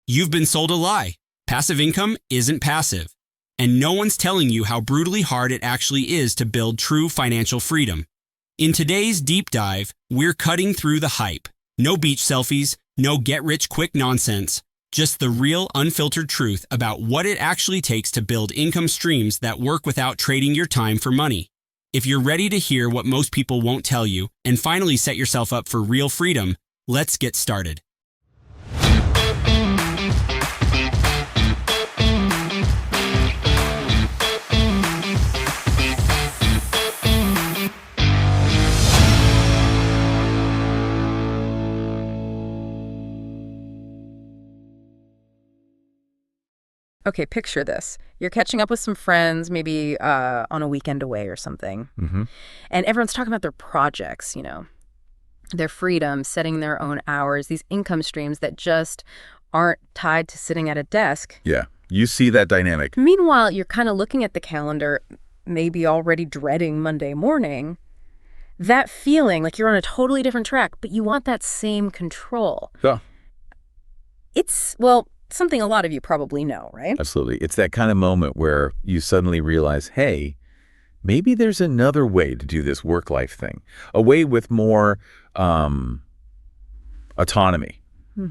You've been sold a lie. Passive income isn't passive. And no one's telling you how brutally hard it actually is to build true financial freedom. In today's deep dive, we're cutting through the hype. No beach selfies, no get-rich-quick nonsense. Just the real, unfiltered truth about what it actually takes to build income streams that work without trading your time for money. If you're ready to hear what most people won't tell you and finally set yourself up for real freedom, let's get started. Okay, picture this. You're catching up with some friends, maybe on a weekend away or something. Mm-hmm. And everyone's talking about their projects, their freedom, setting their own hours, these income streams that just aren't tied to sitting at a desk. Yeah, you see that dynamic. Meanwhile, you're kind of looking at the calendar, maybe already dreading Monday morning. That feeling like you're on a totally different track, but you want that same control. Yeah. It's, something a lot of you probably know, right? Absolutely. It's that kind of moment where you suddenly realize, hey, maybe there's another way to do this work-life thing, a way with more autonomy,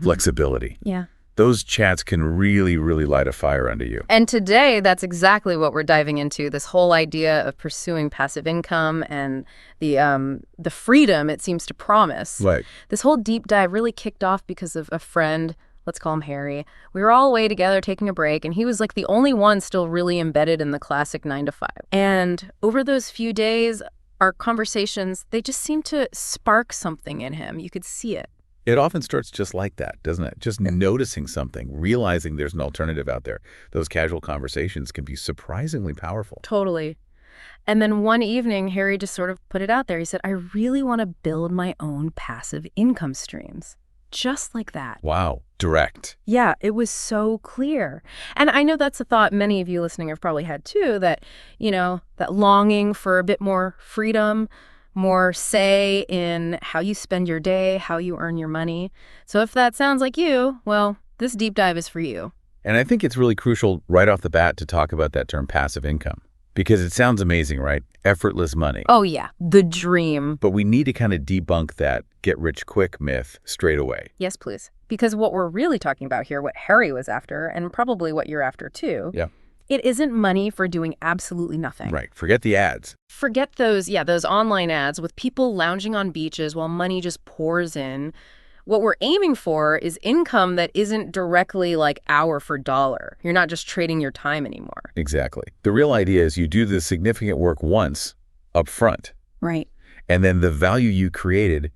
flexibility. Yeah. Those chats can really, really light a fire under you. And today, that's exactly what we're diving into, this whole idea of pursuing passive income and the freedom it seems to promise. Right. This whole deep dive really kicked off because of a friend. Let's call him Harry. We were all away together taking a break, and he was like the only one still really embedded in the classic 9-to-5. And over those few days, our conversations, they just seemed to spark something in him. You could see it. It often starts just like that, doesn't it? Just noticing something, realizing there's an alternative out there. Those casual conversations can be surprisingly powerful. Totally. And then one evening, Harry just sort of put it out there. He said, I really want to build my own passive income streams. Just like that. Wow. Direct. Yeah, it was so clear. And I know that's a thought many of you listening have probably had too, that, that longing for a bit more freedom, more say in how you spend your day, how you earn your money. So if that sounds like you, well, this deep dive is for you. And I think it's really crucial right off the bat to talk about that term passive income. Because it sounds amazing, right? Effortless money. Oh, yeah. The dream. But we need to kind of debunk that get-rich-quick myth straight away. Yes, please. Because what we're really talking about here, what Harry was after, and probably what you're after too, it isn't money for doing absolutely nothing. Right. Forget the ads. Forget those online ads with people lounging on beaches while money just pours in. What we're aiming for is income that isn't directly like hour for dollar. You're not just trading your time anymore. Exactly. The real idea is you do the significant work once up front. Right. And then the value you created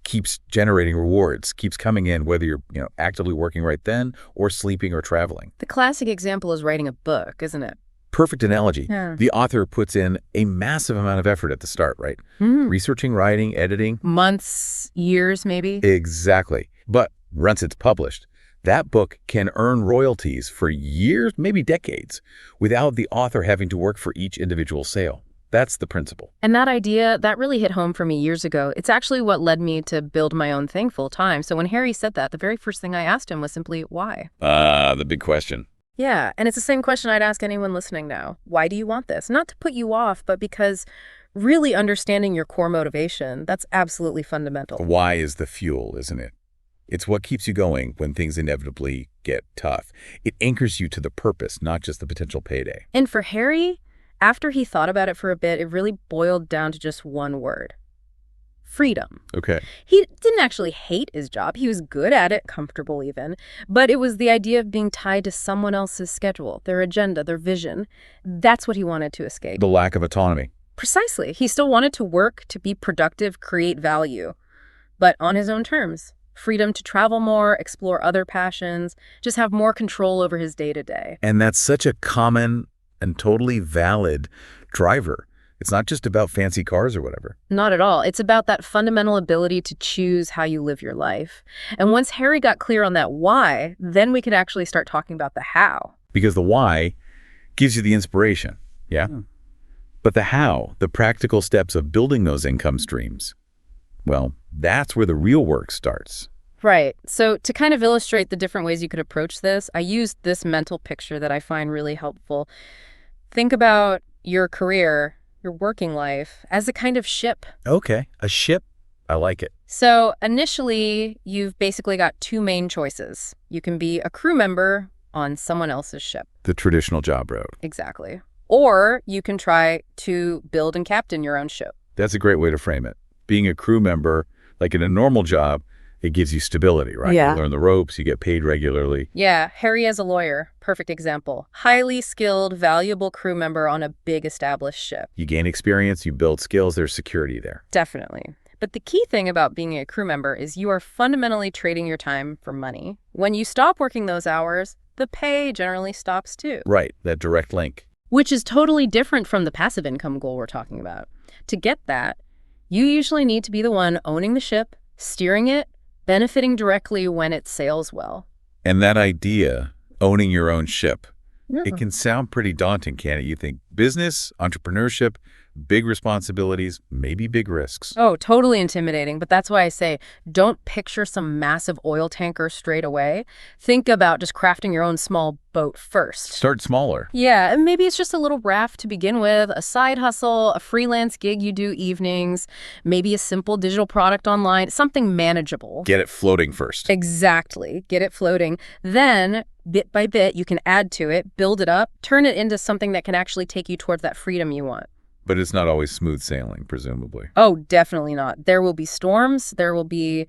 keeps generating rewards, keeps coming in, whether you're actively working right then or sleeping or traveling. The classic example is writing a book, isn't it? Perfect analogy. Yeah. The author puts in a massive amount of effort at the start, right? Researching, writing, editing. Months, years, maybe. Exactly. But once it's published, that book can earn royalties for years, maybe decades, without the author having to work for each individual sale. That's the principle. And that idea, that really hit home for me years ago. It's actually what led me to build my own thing full time. So when Harry said that, the very first thing I asked him was simply, why? The big question. Yeah, and it's the same question I'd ask anyone listening now. Why do you want this? Not to put you off, but because really understanding your core motivation, that's absolutely fundamental. Why is the fuel, isn't it? It's what keeps you going when things inevitably get tough. It anchors you to the purpose, not just the potential payday. And for Harry, after he thought about it for a bit, it really boiled down to just one word. Freedom. Okay. He didn't actually hate his job. He was good at it, comfortable even. But it was the idea of being tied to someone else's schedule, their agenda, their vision. That's what he wanted to escape. The lack of autonomy. Precisely. He still wanted to work, to be productive, create value, but on his own terms. Freedom to travel more, explore other passions, just have more control over his day-to-day. And that's such a common and totally valid driver. It's not just about fancy cars or whatever. Not at all. It's about that fundamental ability to choose how you live your life. And once Harry got clear on that why, then we could actually start talking about the how. Because the why gives you the inspiration, yeah? But the how, the practical steps of building those income streams, well, that's where the real work starts. Right. So to kind of illustrate the different ways you could approach this, I used this mental picture that I find really helpful. Think about your career, your working life, as a kind of ship. Okay, a ship. I like it. So initially, you've basically got two main choices. You can be a crew member on someone else's ship. The traditional job route. Exactly. Or you can try to build and captain your own ship. That's a great way to frame it. Being a crew member, like in a normal job, it gives you stability, right? Yeah. You learn the ropes, you get paid regularly. Yeah, Harry as a lawyer, perfect example. Highly skilled, valuable crew member on a big established ship. You gain experience, you build skills, there's security there. Definitely. But the key thing about being a crew member is you are fundamentally trading your time for money. When you stop working those hours, the pay generally stops too. Right, that direct link. Which is totally different from the passive income goal we're talking about. To get that, you usually need to be the one owning the ship, steering it, benefiting directly when it sails well. And that idea, owning your own ship, Yeah. it can sound pretty daunting, can't it? You think business, entrepreneurship, big responsibilities, maybe big risks. Oh, totally intimidating. But that's why I say don't picture some massive oil tanker straight away. Think about just crafting your own small boat first. Start smaller. Yeah, and maybe it's just a little raft to begin with, a side hustle, a freelance gig you do evenings, maybe a simple digital product online, something manageable. Get it floating first. Exactly. Get it floating. Then, bit by bit, you can add to it, build it up, turn it into something that can actually take you toward that freedom you want. But it's not always smooth sailing, presumably. Oh, definitely not. There will be storms. There will be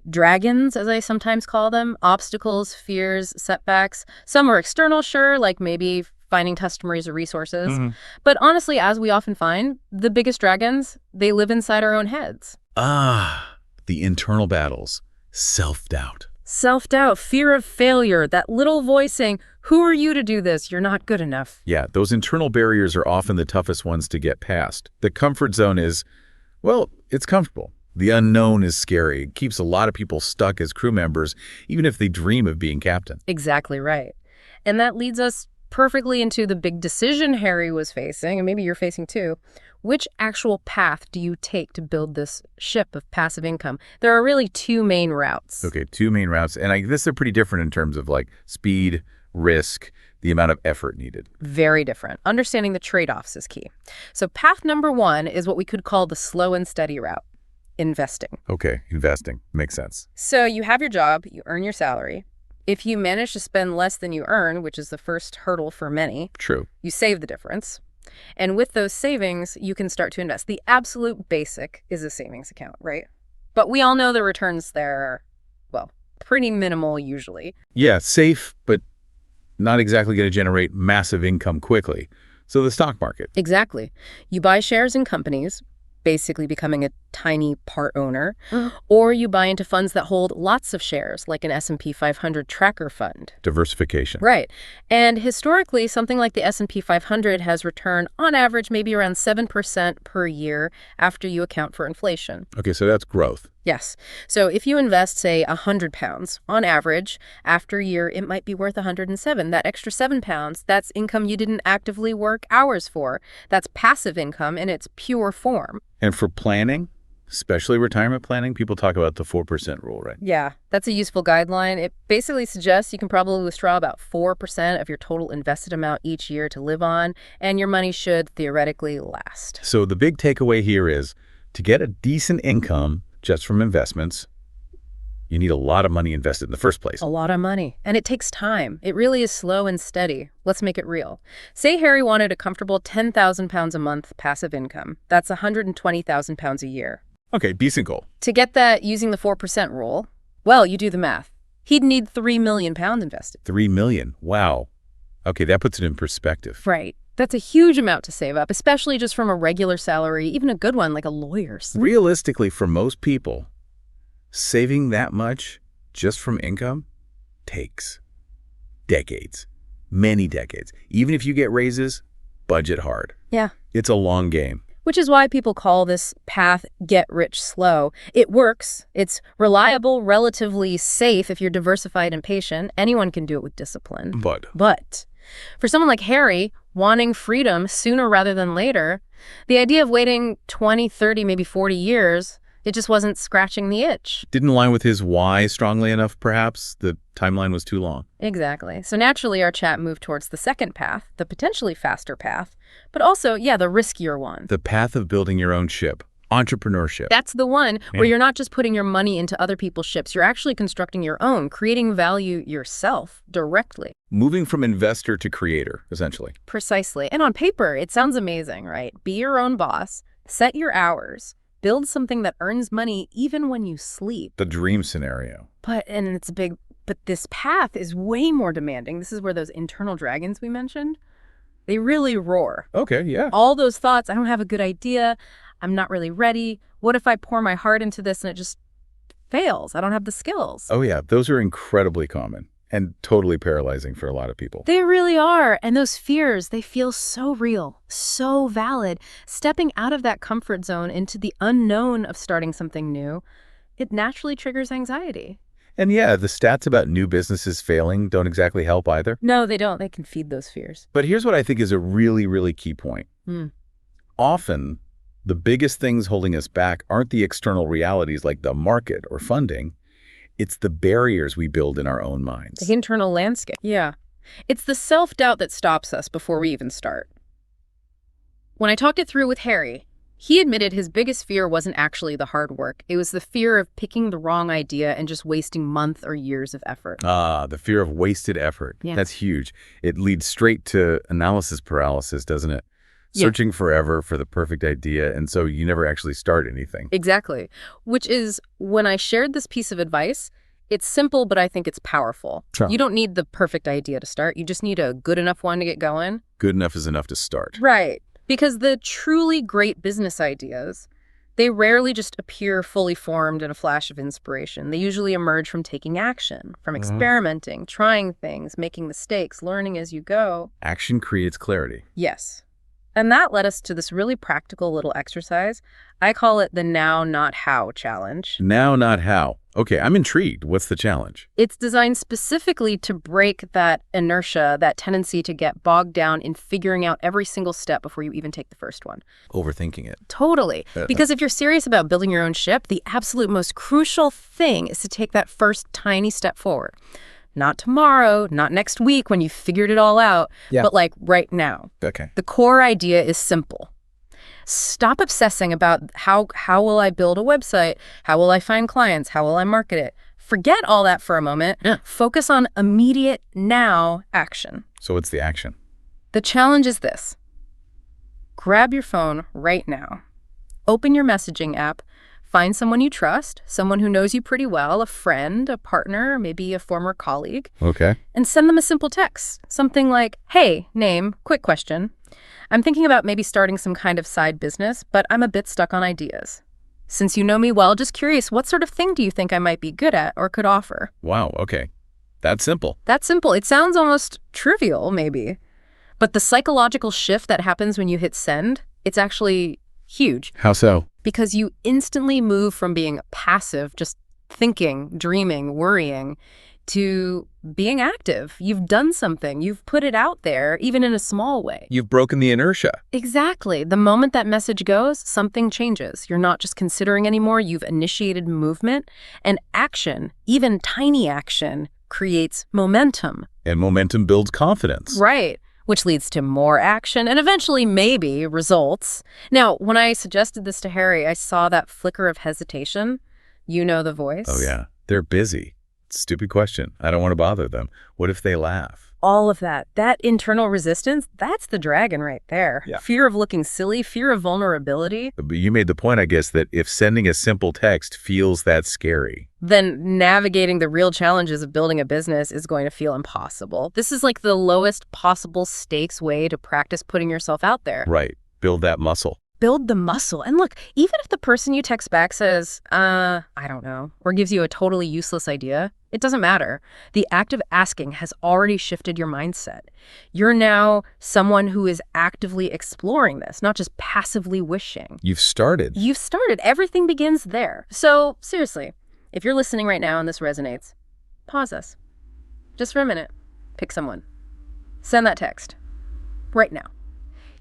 dragons, as I sometimes call them, obstacles, fears, setbacks. Some are external, sure, like maybe finding customers or resources. Mm-hmm. But honestly, as we often find, the biggest dragons, they live inside our own heads. The internal battles, self-doubt. Self-doubt, fear of failure, that little voice saying, who are you to do this? You're not good enough. Yeah, those internal barriers are often the toughest ones to get past. The comfort zone is, well, it's comfortable. The unknown is scary. It keeps a lot of people stuck as crew members, even if they dream of being captain. Exactly right. And that leads us perfectly into the big decision Harry was facing, and maybe you're facing too. Which actual path do you take to build this ship of passive income? There are really two main routes. Okay, two main routes. And this is pretty different in terms of like speed, risk, the amount of effort needed. Very different. Understanding the trade-offs is key. So path number one is what we could call the slow and steady route, investing. Okay, investing. Makes sense. So you have your job, you earn your salary. If you manage to spend less than you earn, which is the first hurdle for many, True. you save the difference. And with those savings, you can start to invest. The absolute basic is a savings account, right? But we all know the returns there are, well, pretty minimal usually. Yeah, safe, but not exactly going to generate massive income quickly. So the stock market. Exactly. You buy shares in companies, basically becoming a tiny part owner, or you buy into funds that hold lots of shares, like an S&P 500 tracker fund. Diversification. Right. And historically, something like the S&P 500 has returned, on average, maybe around 7% per year after you account for inflation. Okay, so that's growth. Yes. So if you invest, say, 100 pounds, on average, after a year, it might be worth 107. That extra 7 pounds, that's income you didn't actively work hours for. That's passive income in its pure form. And for planning, especially retirement planning, people talk about the 4% rule, right? Yeah, that's a useful guideline. It basically suggests you can probably withdraw about 4% of your total invested amount each year to live on, and your money should theoretically last. So the big takeaway here is to get a decent income just from investments, you need a lot of money invested in the first place. A lot of money. And it takes time. It really is slow and steady. Let's make it real. Say Harry wanted a comfortable 10,000 pounds a month passive income. That's 120,000 pounds a year. Okay, decent goal. To get that using the 4% rule, well, you do the math. He'd need 3 million pounds invested. 3 million. Wow. Okay, that puts it in perspective. Right. That's a huge amount to save up, especially just from a regular salary, even a good one like a lawyer's. Realistically, for most people, saving that much just from income takes decades, many decades. Even if you get raises, budget hard. Yeah. It's a long game. Which is why people call this path get rich slow. It works. It's reliable, relatively safe if you're diversified and patient. Anyone can do it with discipline. But for someone like Harry, wanting freedom sooner rather than later, the idea of waiting 20, 30, maybe 40 years It just wasn't scratching the itch. Didn't align with his why strongly enough, perhaps? The timeline was too long. Exactly. So naturally, our chat moved towards the second path, the potentially faster path, but also, yeah, the riskier one. The path of building your own ship. Entrepreneurship. That's the one where you're not just putting your money into other people's ships, you're actually constructing your own, creating value yourself directly. Moving from investor to creator, essentially. Precisely. And on paper, it sounds amazing, right? Be your own boss, set your hours, build something that earns money even when you sleep. The dream scenario. But this path is way more demanding. This is where those internal dragons we mentioned, they really roar. Okay, yeah. All those thoughts, I don't have a good idea, I'm not really ready. What if I pour my heart into this and it just fails? I don't have the skills. Oh yeah, those are incredibly common and totally paralyzing for a lot of people. They really are. And those fears, they feel so real, so valid. Stepping out of that comfort zone into the unknown of starting something new, it naturally triggers anxiety. And yeah, the stats about new businesses failing don't exactly help either. No, they don't. They can feed those fears. But here's what I think is a really, really key point. Often, the biggest things holding us back aren't the external realities like the market or funding. It's the barriers we build in our own minds. The internal landscape. Yeah. It's the self-doubt that stops us before we even start. When I talked it through with Harry, he admitted his biggest fear wasn't actually the hard work. It was the fear of picking the wrong idea and just wasting months or years of effort. The fear of wasted effort. Yeah. That's huge. It leads straight to analysis paralysis, doesn't it? Searching forever for the perfect idea, and so you never actually start anything. Exactly. Which is, when I shared this piece of advice, it's simple, but I think it's powerful. Sure. You don't need the perfect idea to start. You just need a good enough one to get going. Good enough is enough to start. Right. Because the truly great business ideas, they rarely just appear fully formed in a flash of inspiration. They usually emerge from taking action, from experimenting, trying things, making mistakes, learning as you go. Action creates clarity. Yes. And that led us to this really practical little exercise. I call it the now, not how challenge. Now, not how. Okay, I'm intrigued. What's the challenge? It's designed specifically to break that inertia, that tendency to get bogged down in figuring out every single step before you even take the first one. Overthinking it. Totally. Because if you're serious about building your own ship, the absolute most crucial thing is to take that first tiny step forward. Not tomorrow, not next week when you've figured it all out, but like right now. Okay. The core idea is simple. Stop obsessing about how will I build a website? How will I find clients? How will I market it? Forget all that for a moment. Focus on immediate now action. So what's the action? The challenge is this. Grab your phone right now. Open your messaging app. Find someone you trust, someone who knows you pretty well, a friend, a partner, maybe a former colleague. Okay. And send them a simple text. Something like, hey, name, quick question. I'm thinking about maybe starting some kind of side business, but I'm a bit stuck on ideas. Since you know me well, just curious, what sort of thing do you think I might be good at or could offer? Wow, okay. That's simple. That's simple. It sounds almost trivial, maybe. But the psychological shift that happens when you hit send, it's actually huge. How so? Because you instantly move from being passive, just thinking, dreaming, worrying, to being active. You've done something. You've put it out there, even in a small way. You've broken the inertia. Exactly. The moment that message goes, something changes. You're not just considering anymore. You've initiated movement. And action, even tiny action, creates momentum. And momentum builds confidence. Right. Which leads to more action and eventually maybe results. Now, when I suggested this to Harry, I saw that flicker of hesitation. You know the voice. Oh, yeah. They're busy. Stupid question. I don't want to bother them. What if they laugh? All of that. That internal resistance, that's the dragon right there. Yeah. Fear of looking silly, fear of vulnerability. But you made the point, I guess, that if sending a simple text feels that scary, then navigating the real challenges of building a business is going to feel impossible. This is like the lowest possible stakes way to practice putting yourself out there. right, build that muscle. Build the muscle. And look, even if the person you text back says, I don't know, or gives you a totally useless idea, it doesn't matter. The act of asking has already shifted your mindset. You're now someone who is actively exploring this, not just passively wishing. You've started. You've started. Everything begins there. So seriously, if you're listening right now and this resonates, pause us. Just for a minute. Pick someone. Send that text. Right now.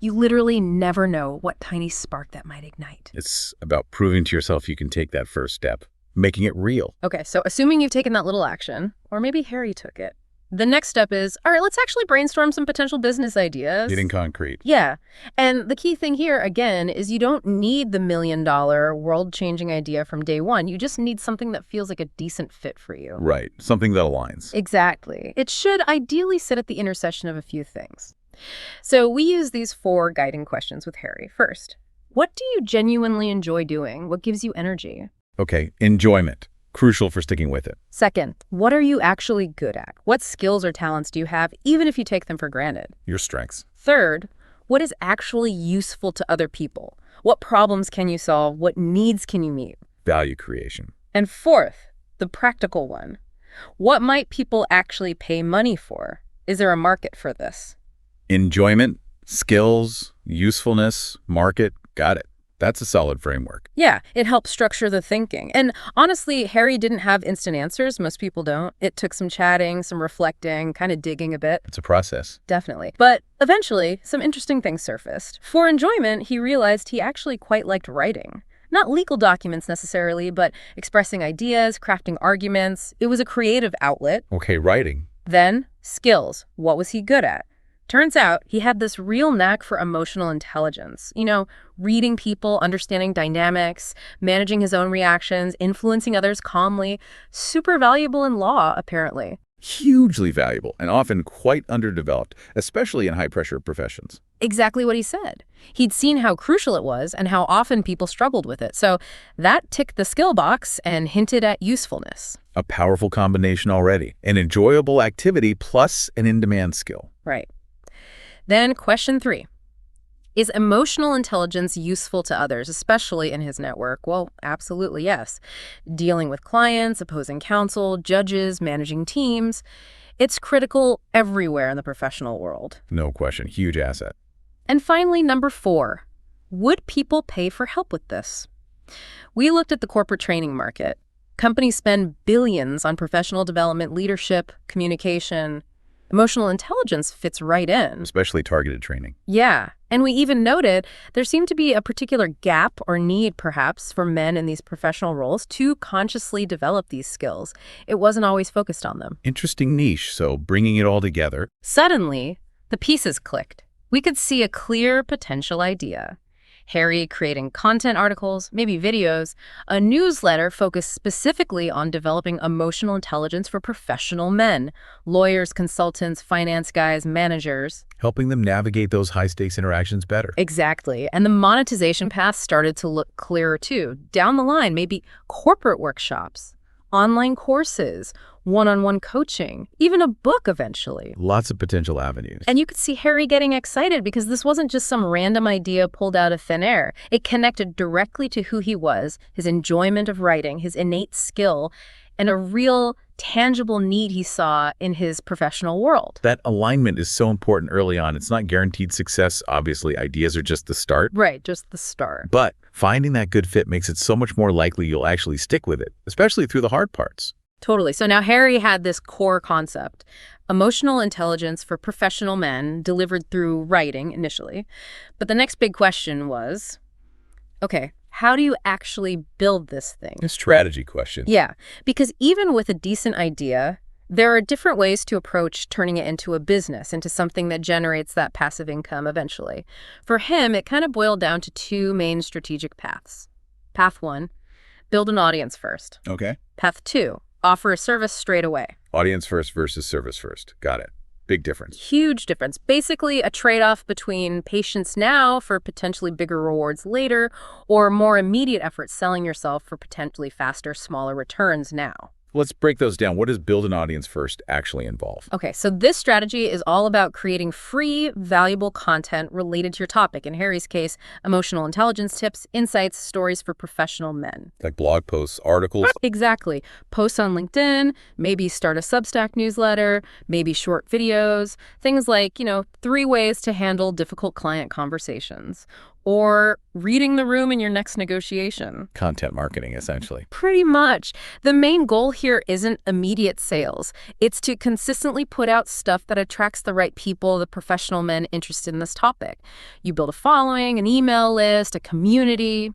You literally never know what tiny spark that might ignite. It's about proving to yourself you can take that first step, making it real. Okay, so assuming you've taken that little action, or maybe Harry took it, the next step is, all right, let's actually brainstorm some potential business ideas. Getting concrete. Yeah. And the key thing here, again, is you don't need the $1 million world-changing idea from day one. You just need something that feels like a decent fit for you. Right. Something that aligns. Exactly. It should ideally sit at the intersection of a few things. So we use these 4 guiding questions with Harry. First, what do you genuinely enjoy doing? What gives you energy? Okay. Enjoyment. Crucial for sticking with it. Second, what are you actually good at? What skills or talents do you have, even if you take them for granted? Your strengths. Third, what is actually useful to other people? What problems can you solve? What needs can you meet? Value creation. And fourth, the practical one. What might people actually pay money for? Is there a market for this? Enjoyment, skills, usefulness, market. Got it. That's a solid framework. Yeah, it helps structure the thinking. And honestly, Harry didn't have instant answers. Most people don't. It took some chatting, some reflecting, kind of digging a bit. It's a process. Definitely. But eventually, some interesting things surfaced. For enjoyment, he realized he actually quite liked writing. Not legal documents necessarily, but expressing ideas, crafting arguments. It was a creative outlet. Okay, writing. Then, skills. What was he good at? Turns out he had this real knack for emotional intelligence. You know, reading people, understanding dynamics, managing his own reactions, influencing others calmly. Super valuable in law, apparently. Hugely valuable and often quite underdeveloped, especially in high-pressure professions. Exactly what he said. He'd seen how crucial it was and how often people struggled with it. So that ticked the skill box and hinted at usefulness. A powerful combination already. An enjoyable activity plus an in-demand skill. Right. Then question 3. Is emotional intelligence useful to others, especially in his network? Well, absolutely yes. Dealing with clients, opposing counsel, judges, managing teams. It's critical everywhere in the professional world. No question. Huge asset. And finally, number 4. Would people pay for help with this? We looked at the corporate training market. Companies spend billions on professional development, leadership, communication. Emotional intelligence fits right in. Especially targeted training. Yeah. And we even noted there seemed to be a particular gap or need, perhaps, for men in these professional roles to consciously develop these skills. It wasn't always focused on them. Interesting niche, so bringing it all together. Suddenly, the pieces clicked. We could see a clear potential idea. Harry creating content articles, maybe videos, a newsletter focused specifically on developing emotional intelligence for professional men, lawyers, consultants, finance guys, managers. Helping them navigate those high-stakes interactions better. Exactly. And the monetization path started to look clearer too. Down the line, maybe corporate workshops, online courses, one-on-one coaching, even a book eventually. Lots of potential avenues. And you could see Harry getting excited because this wasn't just some random idea pulled out of thin air. It connected directly to who he was, his enjoyment of writing, his innate skill, and a real tangible need he saw in his professional world. That alignment is so important early on. It's not guaranteed success. Obviously, ideas are just the start. Right, just the start. But finding that good fit makes it so much more likely you'll actually stick with it, especially through the hard parts. Totally. So now Harry had this core concept, emotional intelligence for professional men delivered through writing initially. But the next big question was, okay, how do you actually build this thing? A strategy question. Yeah, because even with a decent idea, there are different ways to approach turning it into a business, into something that generates that passive income eventually. For him, it kind of boiled down to 2 main strategic paths. Path 1, build an audience first. Okay. Path 2, offer a service straight away. Audience first versus service first. Got it. Big difference. Huge difference. Basically a trade-off between patience now for potentially bigger rewards later, or more immediate effort selling yourself for potentially faster, smaller returns now. Let's break those down. What does build an audience first actually involve? Okay, so this strategy is all about creating free, valuable content related to your topic. In Harry's case, emotional intelligence tips, insights, stories for professional men. Like blog posts, articles? Exactly. Posts on LinkedIn, maybe start a Substack newsletter, maybe short videos, things like, 3 ways to handle difficult client conversations. or reading the room in your next negotiation. Content marketing, essentially. Pretty much. The main goal here isn't immediate sales. It's to consistently put out stuff that attracts the right people, the professional men interested in this topic. You build a following, an email list, a community.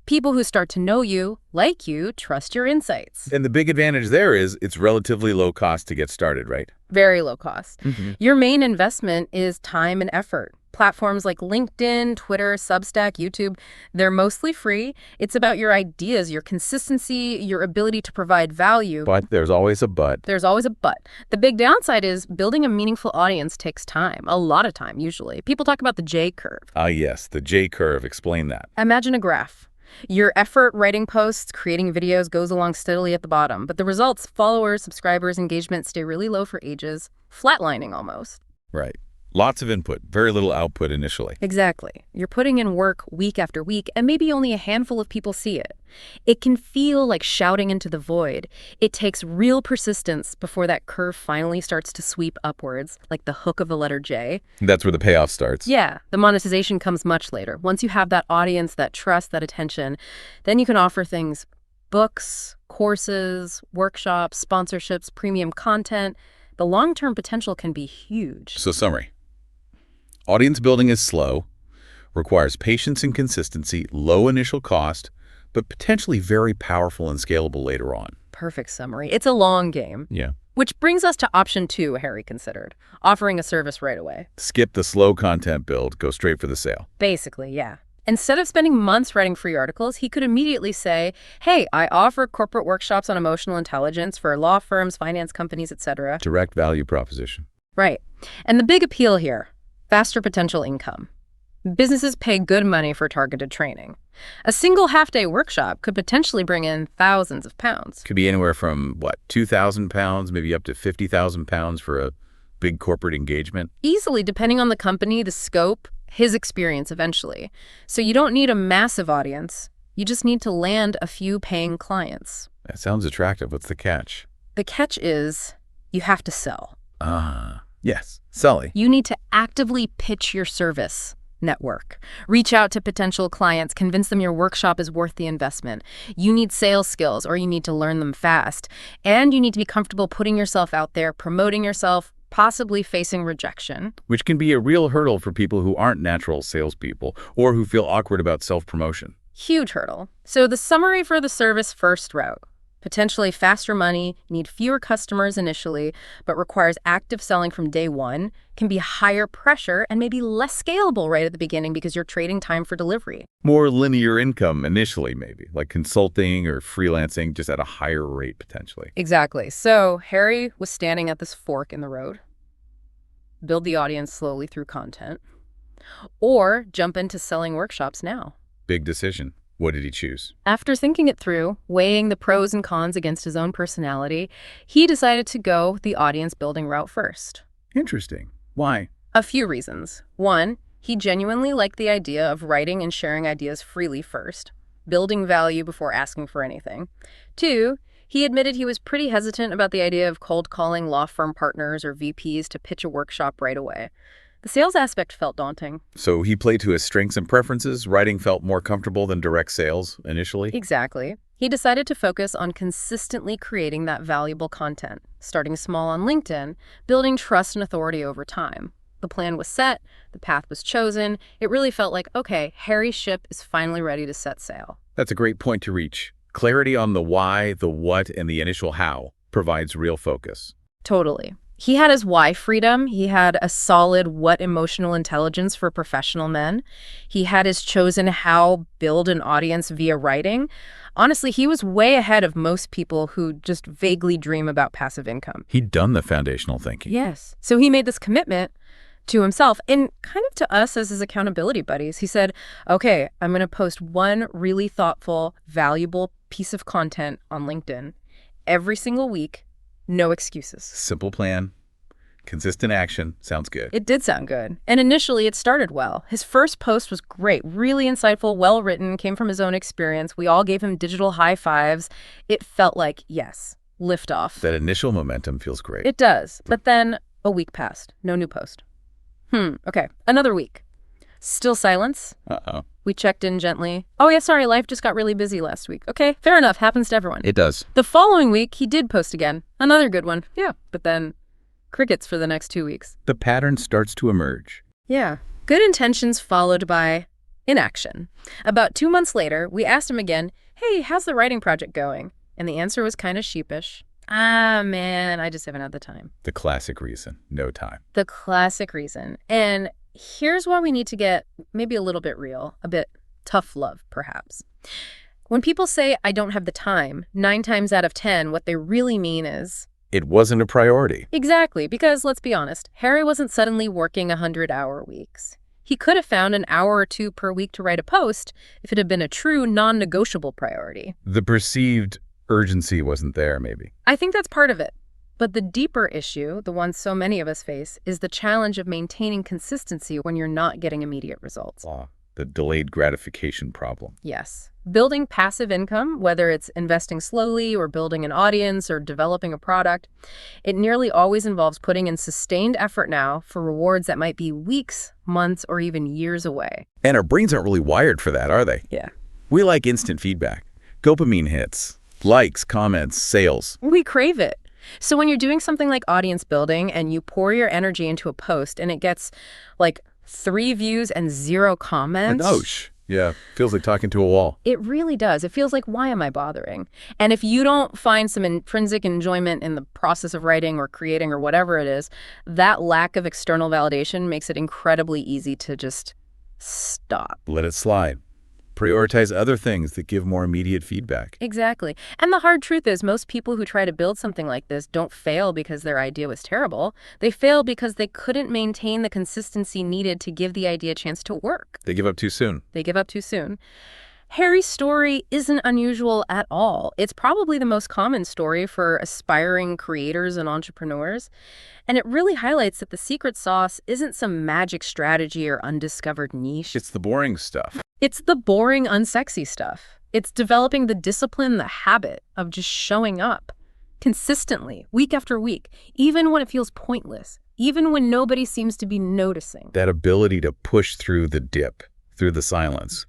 People who start to know you, like you, trust your insights. And the big advantage there is it's relatively low cost to get started, right? Very low cost. Your main investment is time and effort. Platforms like LinkedIn, Twitter, Substack, YouTube, they're mostly free. It's about your ideas, your consistency, your ability to provide value. But there's always a but. There's always a but. The big downside is building a meaningful audience takes time, a lot of time usually. People talk about the J curve. Ah, yes, the J curve. Explain that. Imagine a graph. Your effort writing posts, creating videos goes along steadily at the bottom, but the results, followers, subscribers, engagement stay really low for ages, flatlining almost. Right. Lots of input, very little output initially. Exactly. You're putting in work week after week, and maybe only a handful of people see it. It can feel like shouting into the void. It takes real persistence before that curve finally starts to sweep upwards, like the hook of the letter J. That's where the payoff starts. Yeah, the monetization comes much later. Once you have that audience, that trust, that attention, then you can offer things, books, courses, workshops, sponsorships, premium content. The long-term potential can be huge. So summary. Audience building is slow, requires patience and consistency, low initial cost, but potentially very powerful and scalable later on. Perfect summary. It's a long game. Yeah. Which brings us to option 2 Harry considered, offering a service right away. Skip the slow content build, go straight for the sale. Basically, yeah. Instead of spending months writing free articles, he could immediately say, hey, I offer corporate workshops on emotional intelligence for law firms, finance companies, etc. Direct value proposition. Right. And the big appeal here, faster potential income. Businesses pay good money for targeted training. A single half-day workshop could potentially bring in thousands of pounds. Could be anywhere from, what, 2,000 pounds, maybe up to 50,000 pounds for a big corporate engagement? Easily, depending on the company, the scope, his experience eventually. So you don't need a massive audience. You just need to land a few paying clients. That sounds attractive. What's the catch? The catch is you have to sell. Yes, selling. You need to actively pitch your service. Network. Reach out to potential clients, convince them your workshop is worth the investment. You need sales skills, or you need to learn them fast. And you need to be comfortable putting yourself out there, promoting yourself, possibly facing rejection. Which can be a real hurdle for people who aren't natural salespeople or who feel awkward about self-promotion. Huge hurdle. So the summary for the service first route. Potentially faster money, need fewer customers initially, but requires active selling from day one, can be higher pressure and maybe less scalable right at the beginning because you're trading time for delivery. More linear income initially, maybe, like consulting or freelancing, just at a higher rate potentially. Exactly. So Harry was standing at this fork in the road. Build the audience slowly through content, or jump into selling workshops now. Big decision. What did he choose? After thinking it through, weighing the pros and cons against his own personality, he decided to go the audience building route first. Interesting. Why? A few reasons. One, he genuinely liked the idea of writing and sharing ideas freely first, building value before asking for anything. Two, he admitted he was pretty hesitant about the idea of cold calling law firm partners or VPs to pitch a workshop right away. The sales aspect felt daunting. So he played to his strengths and preferences. Writing felt more comfortable than direct sales initially? Exactly. He decided to focus on consistently creating that valuable content, starting small on LinkedIn, building trust and authority over time. The plan was set, the path was chosen. It really felt like, okay, Harry's ship is finally ready to set sail. That's a great point to reach. Clarity on the why, the what, and the initial how provides real focus. Totally. He had his why freedom. He had a solid what emotional intelligence for professional men. He had his chosen how build an audience via writing. Honestly, he was way ahead of most people who just vaguely dream about passive income. He'd done the foundational thinking. Yes. So he made this commitment to himself and kind of to us as his accountability buddies. He said, okay, I'm going to post one really thoughtful, valuable piece of content on LinkedIn every single week. No excuses. Simple plan, consistent action. Sounds good. It did sound good. And initially, it started well. His first post was great, really insightful, well-written, came from his own experience. We all gave him digital high fives. It felt like, yes, liftoff. That initial momentum feels great. It does. But then a week passed. No new post. Okay. Another week. Still silence. Uh-oh. We checked in gently. Oh yeah, sorry, life just got really busy last week. Okay, fair enough, happens to everyone. It does. The following week, he did post again. Another good one. Yeah, but then crickets for the next 2 weeks. The pattern starts to emerge. Yeah. Good intentions followed by inaction. About 2 months later, we asked him again, hey, how's the writing project going? And the answer was kind of sheepish. Man, I just haven't had the time. The classic reason, no time. The classic reason. And here's why we need to get maybe a little bit real, a bit tough love, perhaps. When people say, I don't have the time, 9 times out of 10, what they really mean is, it wasn't a priority. Exactly, because let's be honest, Harry wasn't suddenly working 100-hour weeks. He could have found an hour or two per week to write a post if it had been a true non-negotiable priority. The perceived urgency wasn't there, maybe. I think that's part of it. But the deeper issue, the one so many of us face, is the challenge of maintaining consistency when you're not getting immediate results. The delayed gratification problem. Yes. Building passive income, whether it's investing slowly or building an audience or developing a product, it nearly always involves putting in sustained effort now for rewards that might be weeks, months, or even years away. And our brains aren't really wired for that, are they? Yeah. We like instant feedback. Dopamine hits. Likes, comments, sales. We crave it. So when you're doing something like audience building and you pour your energy into a post and it gets like 3 views and 0 comments. Yeah, feels like talking to a wall. It really does. It feels like, why am I bothering? And if you don't find some intrinsic enjoyment in the process of writing or creating or whatever it is, that lack of external validation makes it incredibly easy to just stop. Let it slide. Prioritize other things that give more immediate feedback. Exactly. And the hard truth is most people who try to build something like this don't fail because their idea was terrible. They fail because they couldn't maintain the consistency needed to give the idea a chance to work. They give up too soon. They give up too soon. Harry's story isn't unusual at all. It's probably the most common story for aspiring creators and entrepreneurs. And it really highlights that the secret sauce isn't some magic strategy or undiscovered niche. It's the boring stuff. It's the boring, unsexy stuff. It's developing the discipline, the habit of just showing up consistently, week after week, even when it feels pointless, even when nobody seems to be noticing. That ability to push through the dip, through the silence.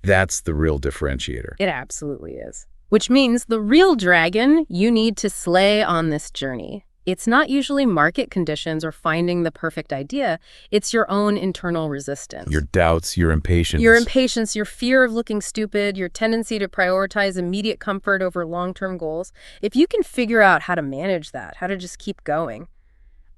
That's the real differentiator. It absolutely is. Which means the real dragon you need to slay on this journey. It's not usually market conditions or finding the perfect idea. It's your own internal resistance. Your doubts, your impatience. Your impatience, your fear of looking stupid, your tendency to prioritize immediate comfort over long-term goals. If you can figure out how to manage that, how to just keep going,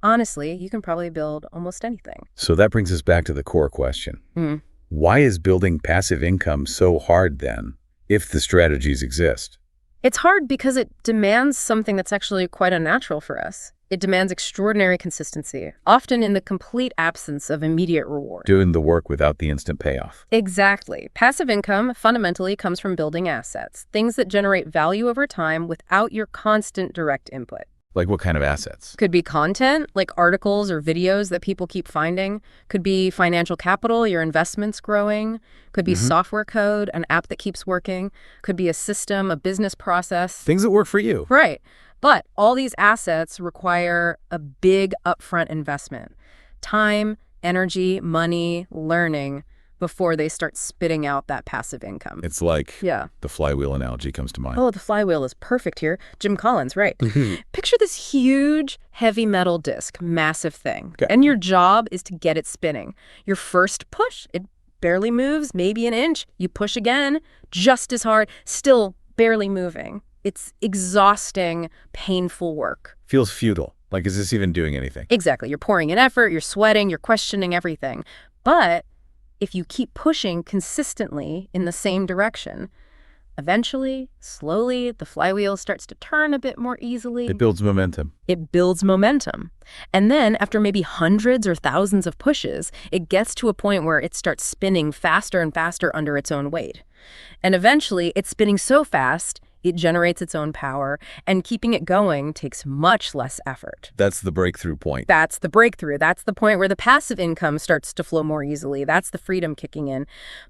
honestly, you can probably build almost anything. So that brings us back to the core question. Why is building passive income so hard then, if the strategies exist? It's hard because it demands something that's actually quite unnatural for us. It demands extraordinary consistency, often in the complete absence of immediate reward. Doing the work without the instant payoff. Exactly. Passive income fundamentally comes from building assets, things that generate value over time without your constant direct input. Like what kind of assets? Could be content, like articles or videos that people keep finding. Could be financial capital, your investments growing. Could be software code, an app that keeps working. Could be a system, a business process. Things that work for you. Right. But all these assets require a big upfront investment. Time, energy, money, learning, before they start spitting out that passive income. It's like the flywheel analogy comes to mind. Oh, the flywheel is perfect here. Jim Collins, right. Picture this huge heavy metal disc, massive thing. Okay. And your job is to get it spinning. Your first push, it barely moves, maybe an inch. You push again, just as hard, still barely moving. It's exhausting, painful work. Feels futile. Like, is this even doing anything? Exactly. You're pouring in effort, you're sweating, you're questioning everything. But if you keep pushing consistently in the same direction, eventually, slowly, the flywheel starts to turn a bit more easily. It builds momentum. It builds momentum. And then after maybe hundreds or thousands of pushes, it gets to a point where it starts spinning faster and faster under its own weight. And eventually, it's spinning so fast, it generates its own power, and keeping it going takes much less effort. That's the breakthrough point. That's the breakthrough. That's the point where the passive income starts to flow more easily. That's the freedom kicking in.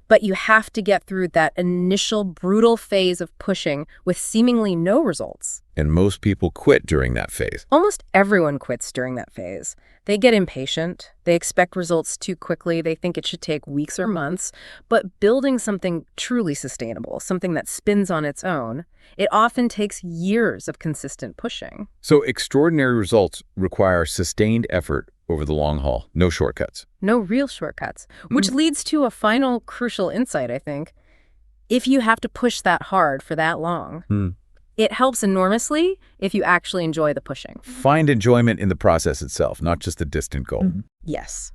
But you have to get through that initial brutal phase of pushing with seemingly no results. And most people quit during that phase. Almost everyone quits during that phase. They get impatient. They expect results too quickly. They think it should take weeks or months. But building something truly sustainable, something that spins on its own, it often takes years of consistent pushing. So extraordinary results require sustained effort over the long haul. No shortcuts. No real shortcuts, which leads to a final crucial insight, I think. If you have to push that hard for that long, it helps enormously if you actually enjoy the pushing. Find enjoyment in the process itself, not just a distant goal. Yes.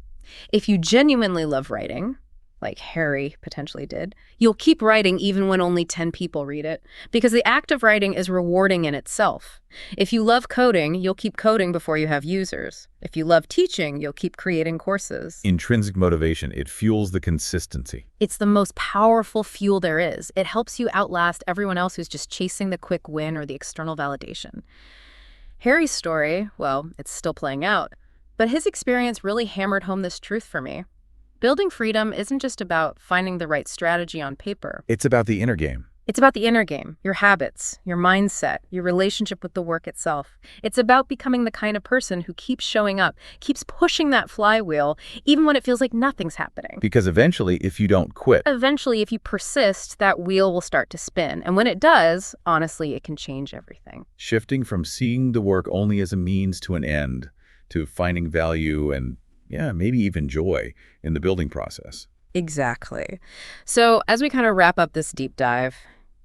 If you genuinely love writing, like Harry potentially did, you'll keep writing even when only 10 people read it, because the act of writing is rewarding in itself. If you love coding, you'll keep coding before you have users. If you love teaching, you'll keep creating courses. Intrinsic motivation, it fuels the consistency. It's the most powerful fuel there is. It helps you outlast everyone else who's just chasing the quick win or the external validation. Harry's story, well, it's still playing out, but his experience really hammered home this truth for me. Building freedom isn't just about finding the right strategy on paper. It's about the inner game. It's about the inner game, your habits, your mindset, your relationship with the work itself. It's about becoming the kind of person who keeps showing up, keeps pushing that flywheel, even when it feels like nothing's happening. Because eventually, if you don't quit, Eventually, if you persist, that wheel will start to spin. And when it does, honestly, it can change everything. shifting from seeing the work only as a means to an end to finding value and, maybe even joy in the building process. Exactly. So as we kind of wrap up this deep dive,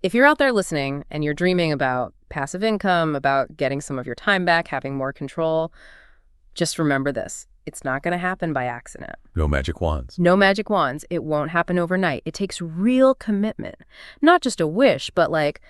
if you're out there listening and you're dreaming about passive income, about getting some of your time back, having more control, just remember this. It's not going to happen by accident. No magic wands. No magic wands. It won't happen overnight. It takes real commitment. Not just a wish, but like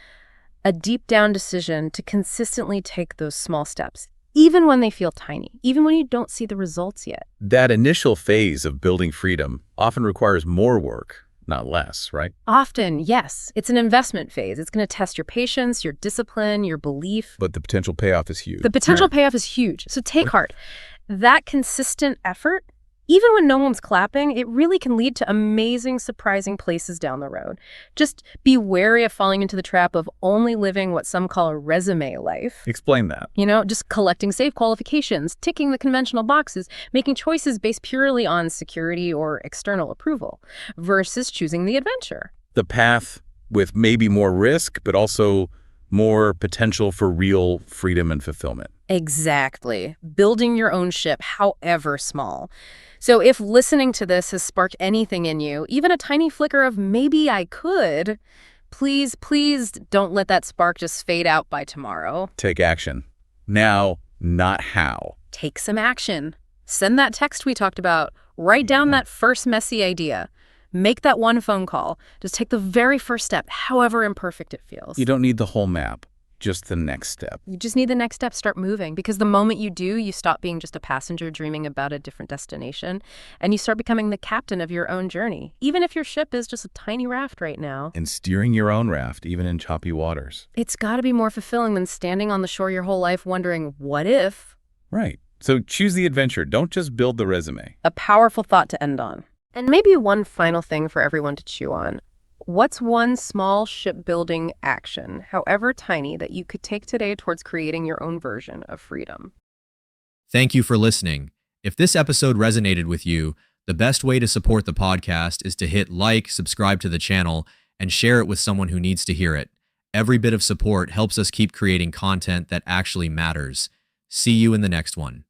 a deep down decision to consistently take those small steps, even when they feel tiny, even when you don't see the results yet. That initial phase of building freedom often requires more work, not less, right? Often, yes. It's an investment phase. It's going to test your patience, your discipline, your belief. But the potential payoff is huge. The potential payoff is huge. So take heart. That consistent effort, even when no one's clapping, it really can lead to amazing, surprising places down the road. Just be wary of falling into the trap of only living what some call a resume life. Explain that. Just collecting safe qualifications, ticking the conventional boxes, making choices based purely on security or external approval, versus choosing the adventure. The path with maybe more risk, but also more potential for real freedom and fulfillment. Exactly. Building your own ship, however small. So if listening to this has sparked anything in you, even a tiny flicker of maybe I could, please don't let that spark just fade out by tomorrow. Take action. Now, not how. Take some action. Send that text we talked about. Write down that first messy idea. Make that one phone call. Just take the very first step, however imperfect it feels. You don't need the whole map, just the next step. You just need the next step, start moving, because the moment you do, you stop being just a passenger dreaming about a different destination, and you start becoming the captain of your own journey, even if your ship is just a tiny raft right now. And steering your own raft, even in choppy waters. It's got to be more fulfilling than standing on the shore your whole life wondering, what if? Right. So choose the adventure. Don't just build the resume. A powerful thought to end on. And maybe one final thing for everyone to chew on. What's one small shipbuilding action, however tiny, that you could take today towards creating your own version of freedom? Thank you for listening. If this episode resonated with you, the best way to support the podcast is to hit like, subscribe to the channel, and share it with someone who needs to hear it. Every bit of support helps us keep creating content that actually matters. See you in the next one.